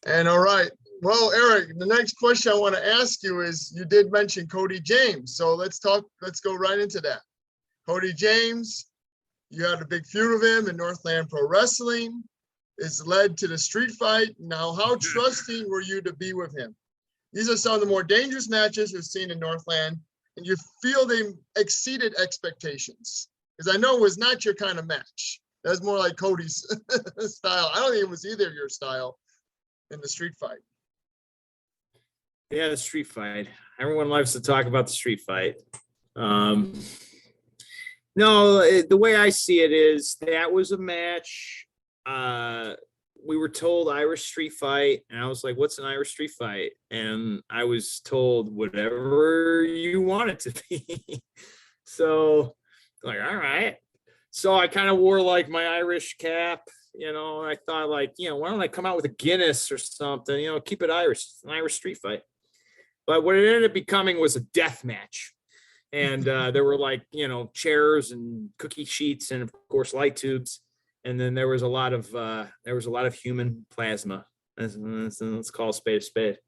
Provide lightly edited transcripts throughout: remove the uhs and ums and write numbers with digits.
And all right. Well, Erich, the next question I want to ask you is, you did mention Cody James. So let's go right into that. Cody James, you had a big feud with him in Northland Pro Wrestling. It's led to the street fight. Now, how trusting were you to be with him? These are some of the more dangerous matches we've seen in Northland, and you feel they exceeded expectations. Because I know it was not your kind of match. That's more like Cody's style. I don't think it was either of your style in the street fight. Yeah, the street fight. Everyone loves to talk about the street fight. No, the way I see it is that was a match. We were told Irish street fight, and I was like, what's an Irish street fight? And I was told whatever you want it to be. So like, all right. So I kind of wore like my Irish cap, you know, I thought like, you know, why don't I come out with a Guinness or something, you know, keep it Irish, an Irish street fight. But what it ended up becoming was a death match. And there were like, you know, chairs and cookie sheets and of course light tubes. And then there was a lot of human plasma. Let's call a spade a spade.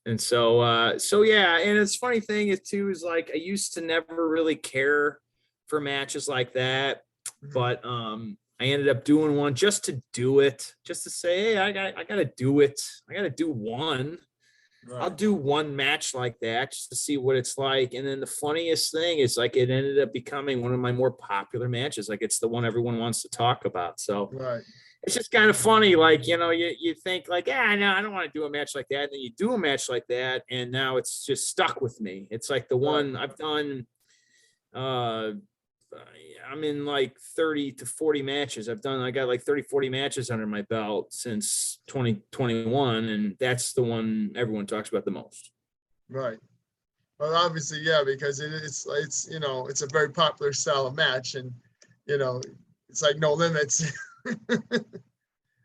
And so yeah. And it's funny thing is too, is like, I used to never really care for matches like that. But I ended up doing one just to do it, just to say, hey, I got to do it. I got to do one. Right. I'll do one match like that just to see what it's like. And then the funniest thing is like it ended up becoming one of my more popular matches. Like it's the one everyone wants to talk about. So right. It's just kind of funny. Like, you know, you think like, yeah, no, I don't want to do a match like that. And then you do a match like that. And now it's just stuck with me. It's like the one I've done. I'm in like 30 to 40 matches. I got like 30, 40 matches under my belt since 2021. And that's the one everyone talks about the most. Right. Well, obviously, yeah, because it's, you know, it's a very popular style of match, and, you know, it's like No Limits. And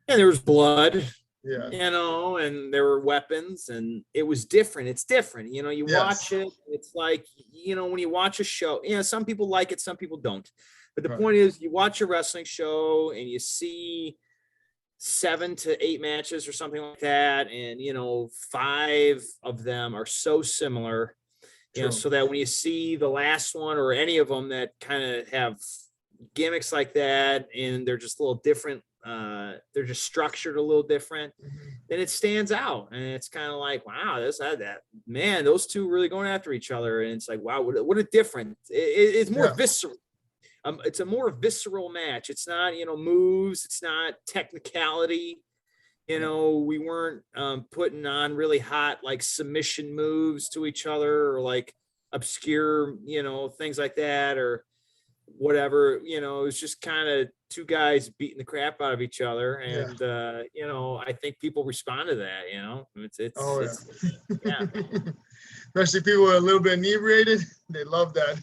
there was blood. Yeah. You know, and there were weapons, and it was different. It's different. You know, you watch it, it's like, you know, when you watch a show, you know, some people like it, some people don't. But the point is, you watch a wrestling show and you see 7 to 8 matches or something like that. And, you know, 5 of them are so similar, you know, so that when you see the last one or any of them that kind of have gimmicks like that, and they're just a little different, they're just structured a little different, then it stands out. And it's kind of like, wow, man, those two really going after each other. And it's like, wow, what a difference. It's more visceral. It's a more visceral match. It's not, you know, moves. It's not technicality. You know, we weren't putting on really hot, like submission moves to each other, or like obscure, you know, things like that, or whatever. You know, it was just kind of two guys beating the crap out of each other. And, you know, I think people respond to that, you know, yeah. Especially people who are a little bit inebriated. They love that.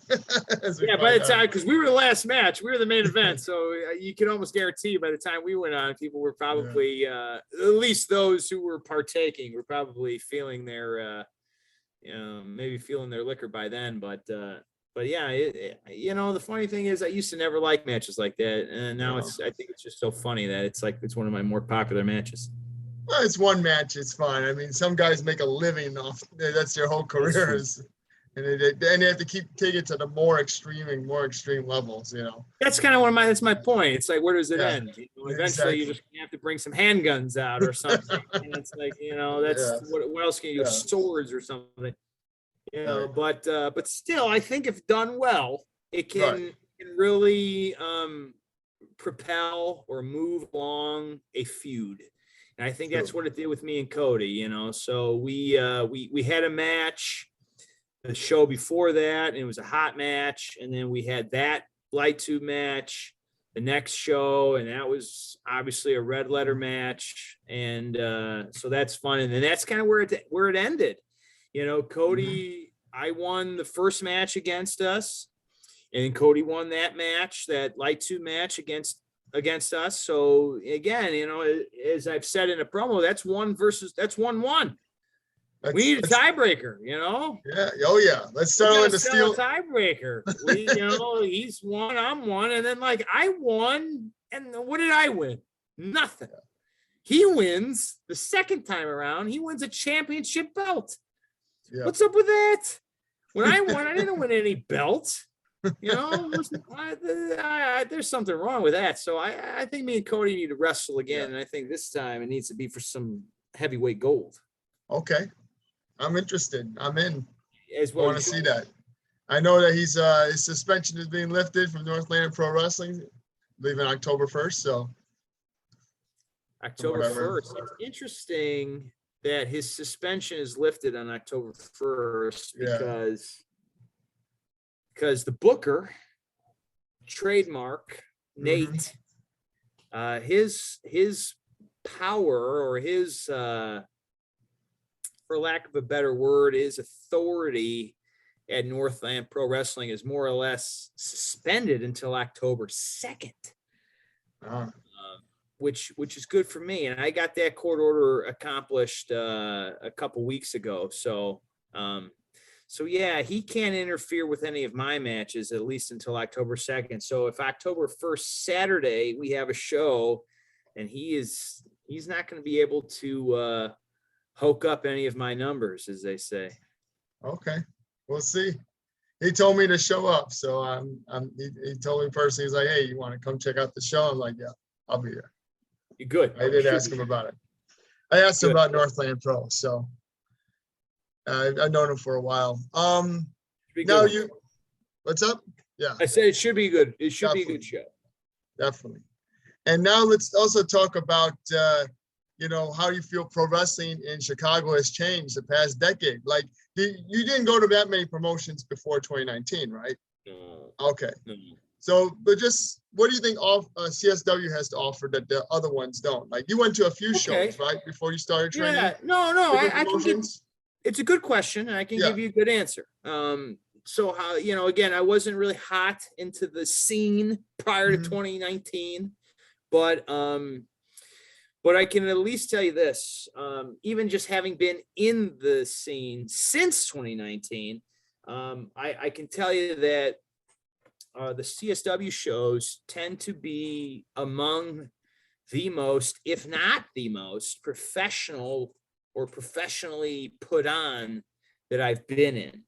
Yeah, by the time, because we were the last match, we were the main event. So you can almost guarantee by the time we went on, people were probably, at least those who were partaking were probably feeling their, you know, maybe feeling their liquor by then. But yeah, you know, the funny thing is I used to never like matches like that. And now I think it's just so funny that it's like, it's one of my more popular matches. Well, it's one match. It's fine. I mean, some guys make a living off. That's their whole careers, and they have to keep taking it to the more extreme levels. You know. That's kind of that's my point. It's like, where does it end? You know, eventually, you just have to bring some handguns out or something. And it's like, you know, that's what else can you do? Swords or something. You know, but still, I think if done well, it can really propel or move along a feud. And I think that's what it did with me and Cody, you know. So we had a match the show before that, and it was a hot match. And then we had that light tube match the next show, and that was obviously a red letter match. And so that's fun. And then that's kind of where it ended. You know, Cody, I won the first match against us, and Cody won that match, that light tube match against us. So again, you know, as I've said in a promo, that's 1-1. We need a tiebreaker, you know? Yeah. Oh yeah. Let's settle in the steel tiebreaker. You know, he's won, I'm one. And then like I won. And what did I win? Nothing. He wins the second time around. He wins a championship belt. Yeah. What's up with that? When I won, I didn't win any belts. You know, there's something wrong with that. So I think me and Cody need to wrestle again. And I think this time it needs to be for some heavyweight gold. Okay. I'm interested. I'm in. As well, I want to see that. I know that he's his suspension is being lifted from Northland Pro Wrestling, I believe in October 1st. So October 1st. It's interesting that his suspension is lifted on October 1st because the booker, trademark, Nate, his power, or his for lack of a better word, his authority at Northland Pro Wrestling is more or less suspended until October 2nd. Which is good for me. And I got that court order accomplished a couple weeks ago. So yeah, he can't interfere with any of my matches, at least until October 2nd. So if October 1st, Saturday, we have a show and he's not going to be able to hoke up any of my numbers, as they say. Okay. We'll see. He told me to show up. So he told me personally, he's like, hey, you want to come check out the show? I'm like, yeah, I'll be there. You're good. I did ask him about it. I asked him about Northland Pro. So I've known him for a while. Now what's up? Yeah. I said it should be good. It should be a good show. Definitely. And now let's also talk about, how you feel pro wrestling in Chicago has changed the past decade. Like you didn't go to that many promotions before 2019, right? No. Okay. No. So, but just what do you think CSW has to offer that the other ones don't? Like you went to a few shows, right, before you started training? Yeah, no, I can give, it's a good question, and I can give you a good answer. So how, again, I wasn't really hot into the scene prior to 2019, but I can at least tell you this, even just having been in the scene since 2019, I can tell you that the CSW shows tend to be among the most, if not the most, professional or professionally put on that I've been in.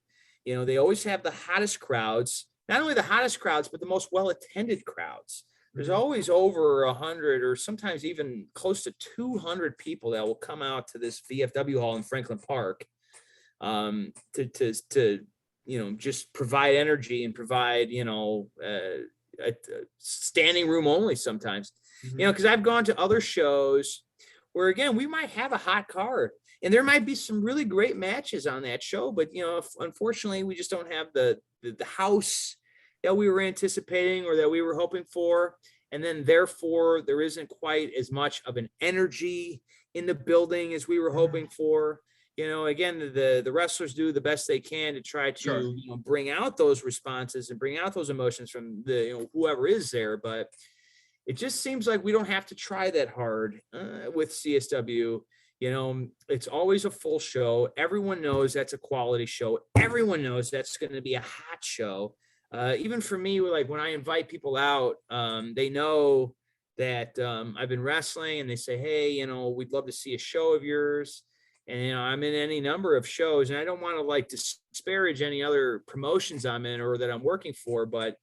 They always have the hottest crowds, not only the hottest crowds, but the most well-attended crowds. There's always over 100 or sometimes even close to 200 people that will come out to this VFW hall in Franklin Park to just provide energy and provide, a standing room only sometimes, because I've gone to other shows where, again, we might have a hot card and there might be some really great matches on that show, but, unfortunately we just don't have the house that we were anticipating or that we were hoping for. And then therefore there isn't quite as much of an energy in the building as we were hoping for. Again, the wrestlers do the best they can to try to bring out those responses and bring out those emotions from the whoever is there. But it just seems like we don't have to try that hard with CSW. It's always a full show. Everyone knows that's a quality show. Everyone knows that's going to be a hot show. Even for me, like when I invite people out, they know that I've been wrestling and they say, hey, we'd love to see a show of yours. And, I'm in any number of shows and I don't want to disparage any other promotions I'm in or that I'm working for, but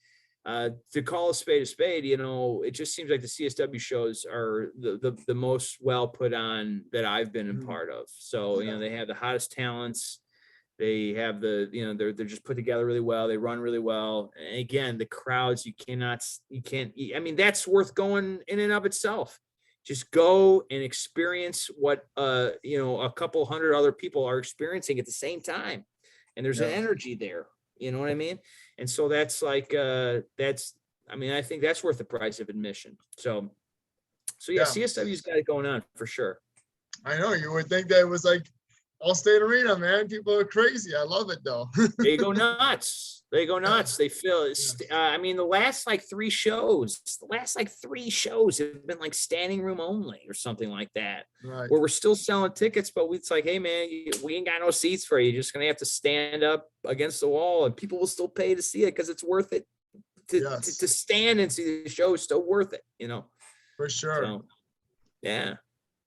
to call a spade, it just seems like the CSW shows are the most well put on that I've been a part of. So, they have the hottest talents. They have they're just put together really well. They run really well. And again, the crowds, that's worth going in and of itself. Just go and experience what, a couple hundred other people are experiencing at the same time. And there's an energy there, you know what I mean? And so that's I think that's worth the price of admission. So CSW's got it going on for sure. I know, you would think that it was like All-State Arena, man. People are crazy. I love it though. They go nuts. They feel it. The last three shows have been like standing room only or something like that, right, where we're still selling tickets, but it's like, hey man, we ain't got no seats for you. You're just going to have to stand up against the wall and people will still pay to see it because it's worth it to stand and see the show. Is still worth it, For sure. So, yeah.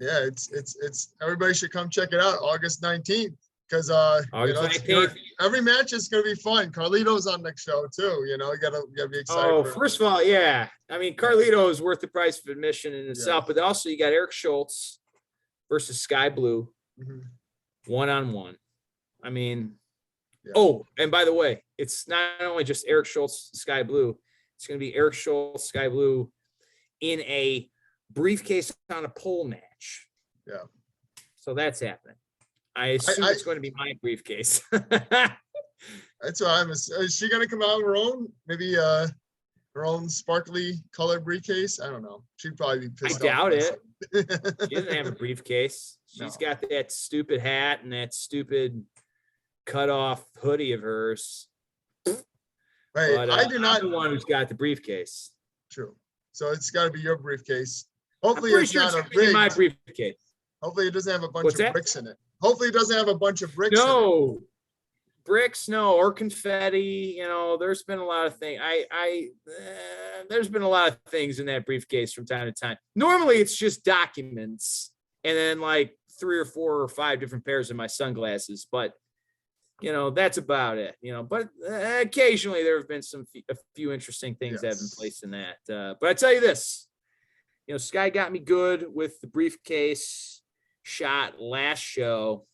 Yeah, it's everybody should come check it out August 19th because August 19th. every match is gonna be fun. Carlito's on next show too. You gotta be excited. Oh, first of all, yeah. I mean, Carlito is worth the price of admission in itself, but also you got Erich Shultz versus Sky Blue, 1-on-1. I mean, oh, and by the way, it's not only just Erich Shultz, Sky Blue. It's going to be Erich Shultz, Sky Blue in a briefcase on a pole match. Yeah. So that's happening. I assume it's going to be my briefcase. That's what is she going to come out with her own, maybe her own sparkly colored briefcase? I don't know. She'd probably be pissed off. I doubt it. She doesn't have a briefcase. She's got that stupid hat and that stupid cut off hoodie of hers. Right. But, I do not. I'm the one who's got the briefcase. True. So it's got to be your briefcase. Hopefully it's not a big. My briefcase. Hopefully it doesn't have a bunch of bricks in it. Hopefully it doesn't have a bunch of bricks. No bricks, no, or confetti. There's been a lot of things. There's been a lot of things in that briefcase from time to time. Normally it's just documents and then like 3 or 4 or 5 different pairs of my sunglasses, but that's about it, but occasionally there have been a few interesting things that have been placed in that. But I tell you this, Sky got me good with the briefcase shot last show.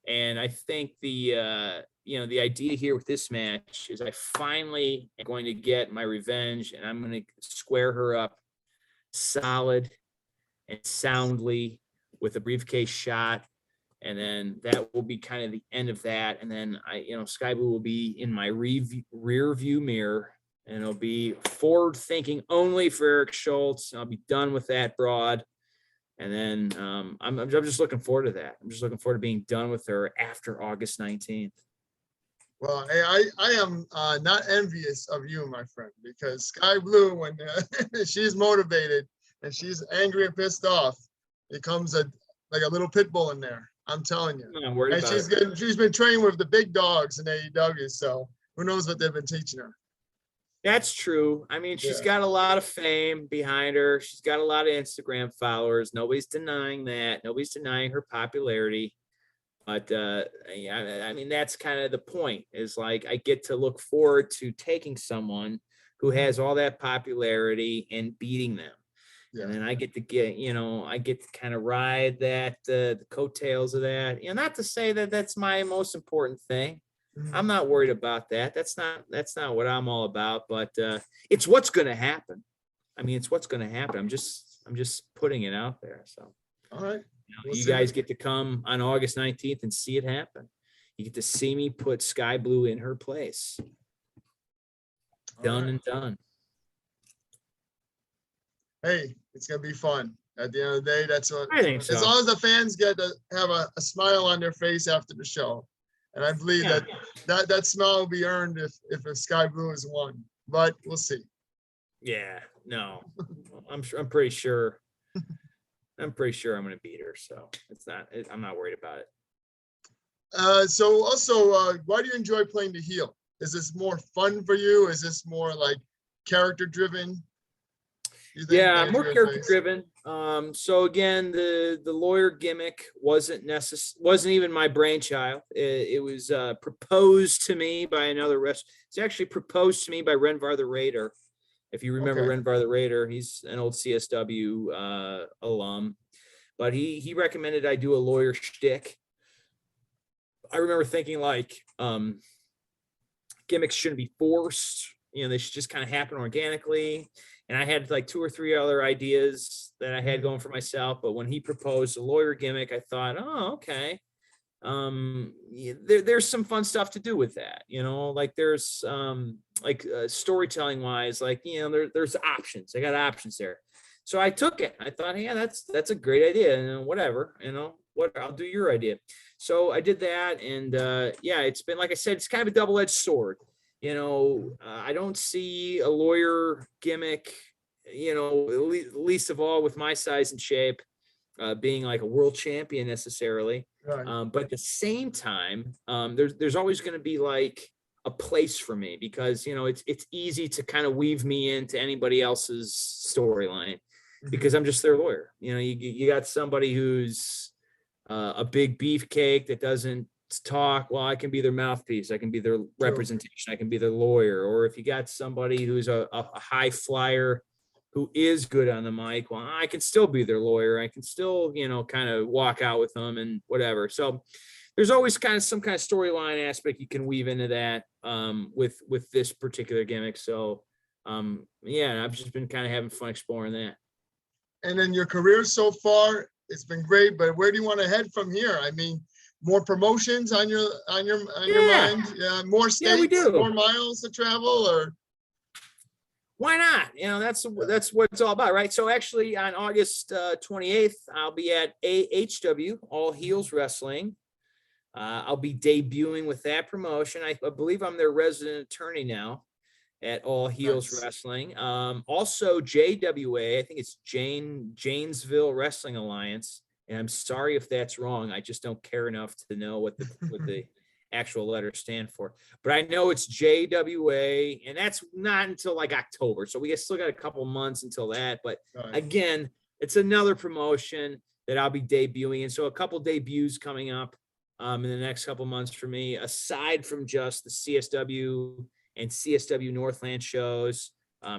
And I think the idea here with this match is I finally am going to get my revenge and I'm going to square her up solid and soundly with a briefcase shot. And then that will be kind of the end of that. And then Sky Blue will be in my rear view mirror and it'll be forward thinking only for Erich Shultz. I'll be done with that broad. And then I'm just looking forward to that. I'm just looking forward to being done with her after August 19th. Well, I am not envious of you, my friend, because Sky Blue, when she's motivated and she's angry and pissed off, it comes like a little pit bull in there. I'm telling you. I'm worried about it. She's been training with the big dogs in AEW, so who knows what they've been teaching her. That's true. I mean, she's got a lot of fame behind her. She's got a lot of Instagram followers. Nobody's denying that. Nobody's denying her popularity. But I mean, that's kind of the point, is like I get to look forward to taking someone who has all that popularity and beating them. Yeah. And then I get to kind of ride that, the coattails of that. Not to say that that's my most important thing. I'm not worried about that. That's not what I'm all about, but it's what's going to happen. I mean, it's what's going to happen. I'm just putting it out there. So, all right. You guys get to come on August 19th and see it happen. You get to see me put Sky Blue in her place. Done and done. Hey, it's going to be fun. At the end of the day, that's what I think. So. As long as the fans get to have a smile on their face after the show. And I believe that smile will be earned if a Sky Blue is won, but we'll see. Yeah, no, I'm pretty sure I'm going to beat her. So I'm not worried about it. So also, why do you enjoy playing the heel? Is this more fun for you? Is this more like character driven? Yeah, more character driven. So again, the lawyer gimmick wasn't even my brainchild. It was proposed to me by another wrestler. It's actually proposed to me by Renvar the Raider. If you remember Renvar the Raider, he's an old CSW alum, but he recommended I do a lawyer shtick. I remember thinking like gimmicks shouldn't be forced. They should just kind of happen organically. And I had like 2 or 3 other ideas that I had going for myself. But when he proposed a lawyer gimmick, I thought, oh, okay. There's some fun stuff to do with that. Like there's storytelling wise, like, there's options. I got options there. So I took it. I thought, yeah, that's a great idea. And whatever, I'll do your idea. So I did that. And it's been, like I said, it's kind of a double-edged sword. I don't see a lawyer gimmick, least of all with my size and shape, being like a world champion necessarily. Right. But at the same time, there's always going to be like a place for me because, it's easy to kind of weave me into anybody else's storyline. because I'm just their lawyer. You know, you got somebody who's a big beefcake that doesn't talk. Well, I can be their mouthpiece. I can be their representation. I can be their lawyer. Or if you got somebody who's a high flyer who is good on the mic, well, I can still be their lawyer. I can still, you know, kind of walk out with them and whatever. So there's always kind of some kind of storyline aspect you can weave into that with this particular gimmick. So yeah, I've just been kind of having fun exploring that. And then your career so far, it's been great, but where do you want to head from here? I mean, more promotions on your mind? Yeah, more states, yeah, we do. More miles to travel, or why not? You know, that's what it's all about, right? So actually on August 28th, I'll be at AHW, All Heels Wrestling. I'll be debuting with that promotion. I believe I'm their resident attorney now at All Heels Wrestling. Also JWA, I think it's Janesville Wrestling Alliance. And I'm sorry if that's wrong. I just don't care enough to know what the actual letters stand for. But I know it's JWA, and that's not until like October. So we still got a couple months until that. But again, it's another promotion that I'll be debuting. And so a couple debuts coming up in the next couple months for me, aside from just the CSW and CSW Northland shows,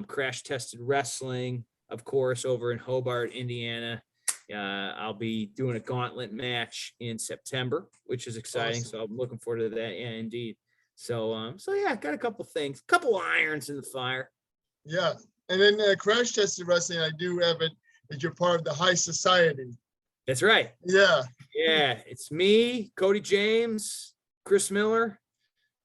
Crash Tested Wrestling, of course, over in Hobart, Indiana. I'll be doing a gauntlet match in September, which is exciting. Awesome. So I'm looking forward to that. Yeah, indeed. So yeah, got a couple things, couple irons in the fire. Yeah. And then Crash Tested Wrestling, I do have it that you're part of the high society. That's right. Yeah. Yeah. It's me, Cody James, Chris Miller,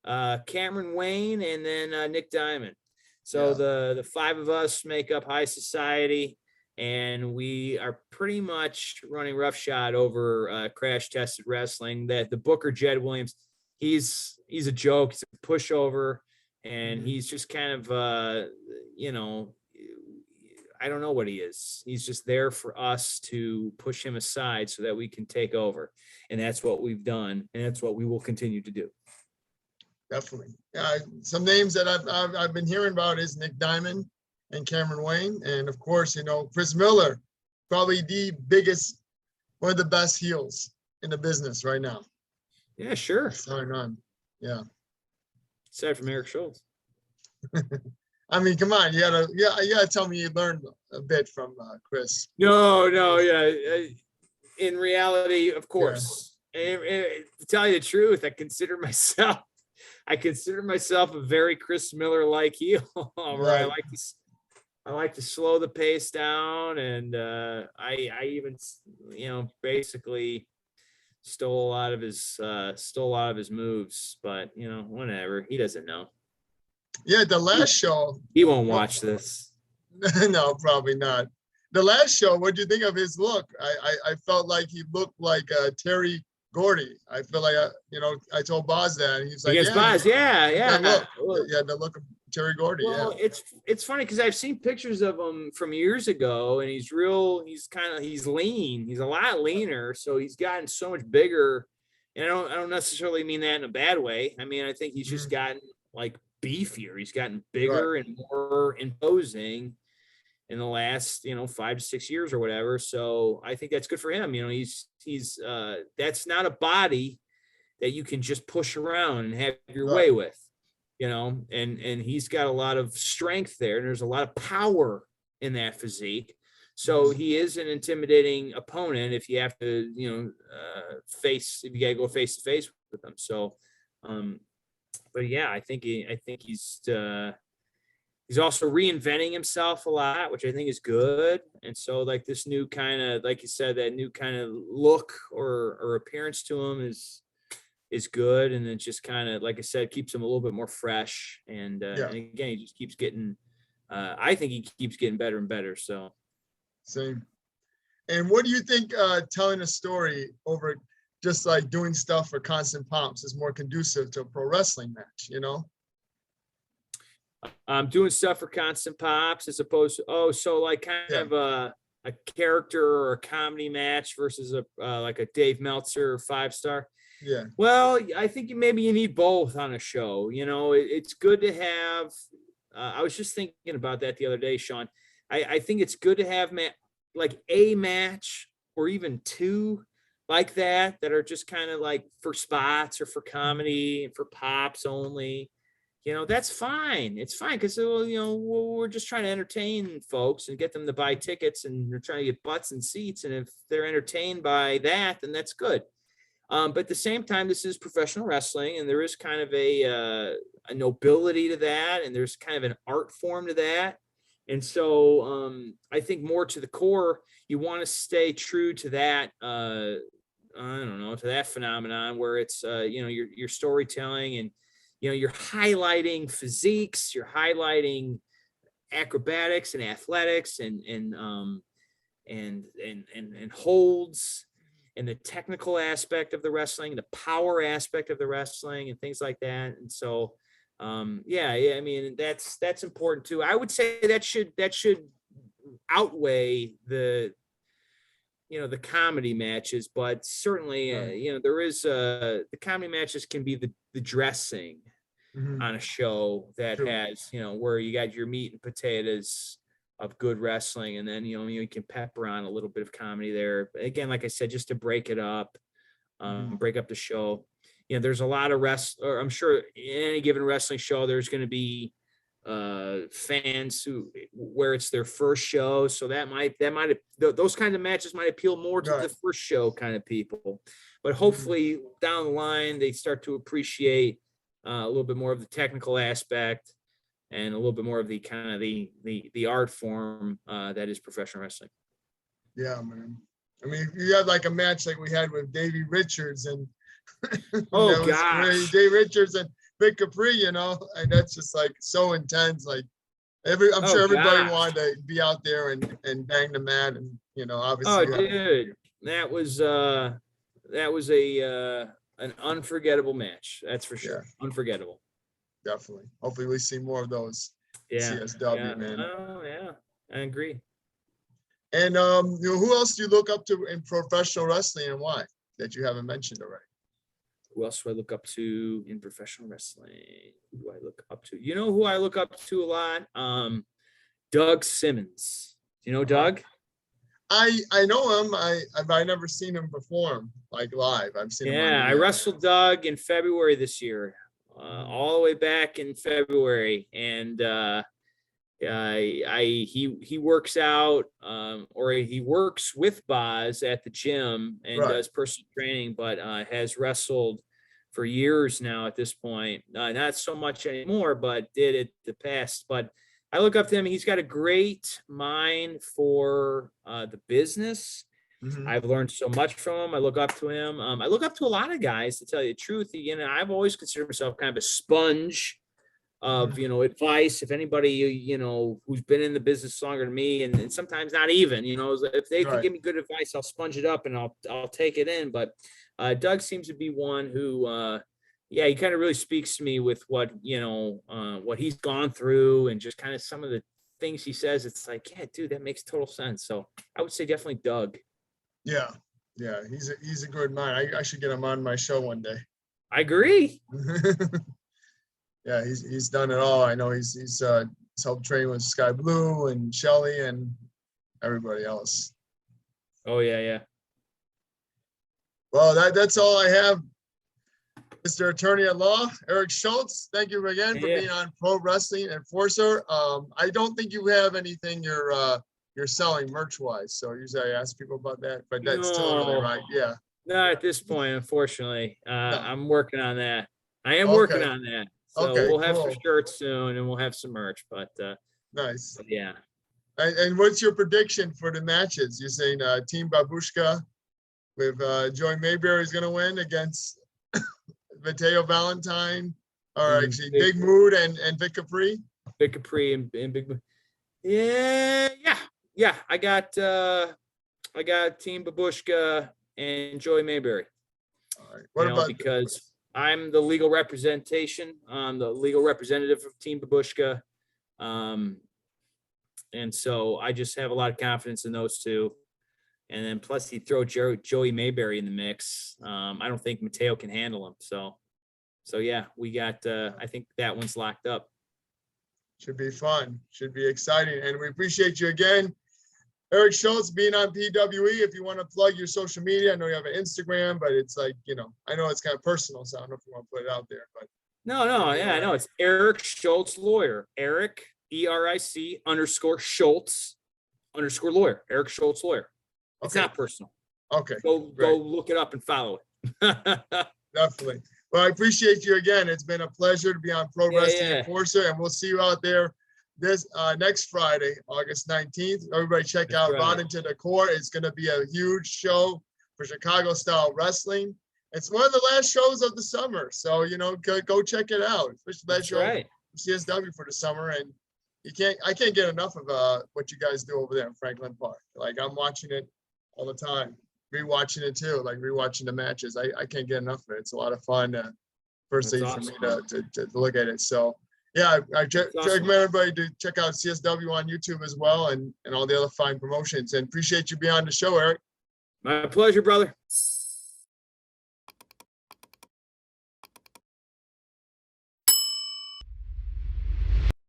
Cameron Wayne, and then Nick Diamond. So the five of us make up high society. And we are pretty much running roughshod over Crash Tested Wrestling. That the booker, Jed Williams, he's a joke. He's a pushover, and he's just kind of, you know, I don't know what he is. He's just there for us to push him aside so that we can take over. And that's what we've done, and that's what we will continue to do. Definitely. Some names that I've been hearing about is Nick Diamond and Cameron Wayne, and of course, you know, Chris Miller, probably the biggest, one of the best heels in the business right now. Yeah, sure. Sorry, none. Yeah. Aside from Erich Shultz. I mean, come on, you gotta tell me you learned a bit from Chris. No, yeah. In reality, of course. Yeah. And to tell you the truth, I consider myself a very Chris Miller-like heel. Right. I like to slow the pace down, and I even, you know, basically stole a lot of his moves, but you know, whatever. He doesn't know. Yeah, the last show. He won't watch this. No, probably not. The last show, what do you think of his look? I felt like he looked like Terry Gordy. I feel like I told Boz that, and he's like, Boz, yeah. The look of Terry Gordy. Well, yeah. It's funny because I've seen pictures of him from years ago, and he's lean. He's a lot leaner, so he's gotten so much bigger. And I don't necessarily mean that in a bad way. I mean, I think he's just gotten like beefier. He's gotten bigger and more imposing in the last, 5 to 6 years or whatever. So I think that's good for him. You know, he's that's not a body that you can just push around and have your way with, and he's got a lot of strength there, and there's a lot of power in that physique. So he is an intimidating opponent if you have to, if you gotta go face to face with him. So, but yeah, I think he's also reinventing himself a lot, which I think is good. And so like this new kind of, like you said, that new kind of look or appearance to him is good. And it just kind of, like I said, keeps him a little bit more fresh. And again, he just keeps getting, I think he keeps getting better and better. So. Same. And what do you think telling a story over just like doing stuff for Constant Pomps is more conducive to a pro wrestling match, Doing stuff for Constant Pops as opposed to, so like kind of a character or a comedy match versus like a Dave Meltzer 5-star. Yeah. Well, I think maybe you need both on a show. It's good to have. I was just thinking about that the other day, Sean. I think it's good to have like a match or even two like that are just kind of like for spots or for comedy and for pops only, that's fine. It's fine because, we're just trying to entertain folks and get them to buy tickets, and we're trying to get butts and seats. And if they're entertained by that, then that's good. But at the same time, this is professional wrestling, and there is kind of a nobility to that, and there's kind of an art form to that. And so I think more to the core, you want to stay true to that. I don't know, to that phenomenon where it's your storytelling, and you're highlighting physiques, you're highlighting acrobatics and athletics and holds, and the technical aspect of the wrestling, the power aspect of the wrestling, and things like that. And so, I mean, that's important too. I would say that should outweigh the comedy matches, but certainly, there is the comedy matches can be the dressing on a show that has, where you got your meat and potatoes of good wrestling, and then you can pepper on a little bit of comedy there. But again, like I said, just to break it up, break up the show. There's a lot of or I'm sure in any given wrestling show there's going to be fans where it's their first show, so that might those kinds of matches might appeal more to the first show kind of people. But hopefully down the line they start to appreciate a little bit more of the technical aspect and a little bit more of the kind of the art form that is professional wrestling. Yeah, man. I mean, you had like a match like we had with Davey Richards and oh gosh, Dave Richards and Vic Capri, and that's just like so intense. Like I'm sure everybody wanted to be out there and bang the mat, and obviously. Oh, dude, that was an unforgettable match. That's for sure. Yeah. Unforgettable. Definitely. Hopefully we see more of those. CSW, man. Oh yeah, I agree. And who else do you look up to in professional wrestling, and why, that you haven't mentioned already? Who else do I look up to in professional wrestling? Who do I look up to? You know who I look up to a lot? Doug Simmons. Do you know Doug? I know him. I've never seen him perform like live. I've seen him. Yeah, I wrestled Doug in February this year, all the way back in February, and he works out, or he works with Boz at the gym and does personal training, but has wrestled for years now at this point. Not so much anymore, but did it the past. But I look up to him. He's got a great mind for the business. I've learned so much from him. I look up to him. I look up to a lot of guys, to tell you the truth. I've always considered myself kind of a sponge of advice. If anybody who's been in the business longer than me, and sometimes not even, if they can give me good advice, I'll sponge it up and I'll take it in. But Doug seems to be one who he kind of really speaks to me with what he's gone through, and just kind of some of the things he says. It's like, yeah, dude, that makes total sense. So I would say definitely Doug. Yeah, he's a good man. I should get him on my show one day. I agree. Yeah, he's done it all. I know he's helped train with Sky Blue and Shelly and everybody else. Oh yeah. Well, that's all I have, Mr. Attorney at Law, Erich Shultz. Thank you again for being on Pro Wrestling Enforcer. I don't think you have anything you're selling merch wise, so usually I ask people about that, but that's totally right. Yeah. Not at this point, unfortunately. I'm working on that. I am working on that. So we'll have some shirts soon, and we'll have some merch, but nice. But yeah. And what's your prediction for the matches? You're saying Team Babushka with Joy Mayberry is going to win against Mateo Valentine, or actually Big Mood and Vic Capri? Vic Capri and Big Mood. Yeah. I got Team Babushka and Joy Mayberry. All right. What about because I'm the legal representation. I'm the legal representative of Team Babushka. And so I just have a lot of confidence in those two. And then plus you throw Joey Mayberry in the mix. I don't think Mateo can handle him. So yeah, we got, I think that one's locked up. Should be fun. Should be exciting. And we appreciate you again. Erich Shultz being on PWE. If you want to plug your social media, I know you have an Instagram, but it's like, you know, I know it's kind of personal, so I don't know if you want to put it out there, but. No, yeah, I know. It's Erich Shultz Lawyer. Erich, ERIC_Schultz _lawyer. Erich Shultz Lawyer. It's not personal. Okay. Go look it up and follow it. Definitely. Well, I appreciate you again. It's been a pleasure to be on Pro Wrestling Enforcer, and we'll see you out there this next Friday, August 19th. Everybody check out Rod Into the Core. It's going to be a huge show for Chicago style wrestling. It's one of the last shows of the summer, so you know, go check it out. Especially that show for CSW for the summer, and I can't get enough of what you guys do over there in Franklin Park. Like, I'm watching it all the time, rewatching it too, like rewatching the matches. I can't get enough of it. It's a lot of fun. Firstly, for me to look at it. So yeah, I recommend everybody to check out CSW on YouTube as well, and all the other fine promotions. And appreciate you being on the show, Erich. My pleasure, brother.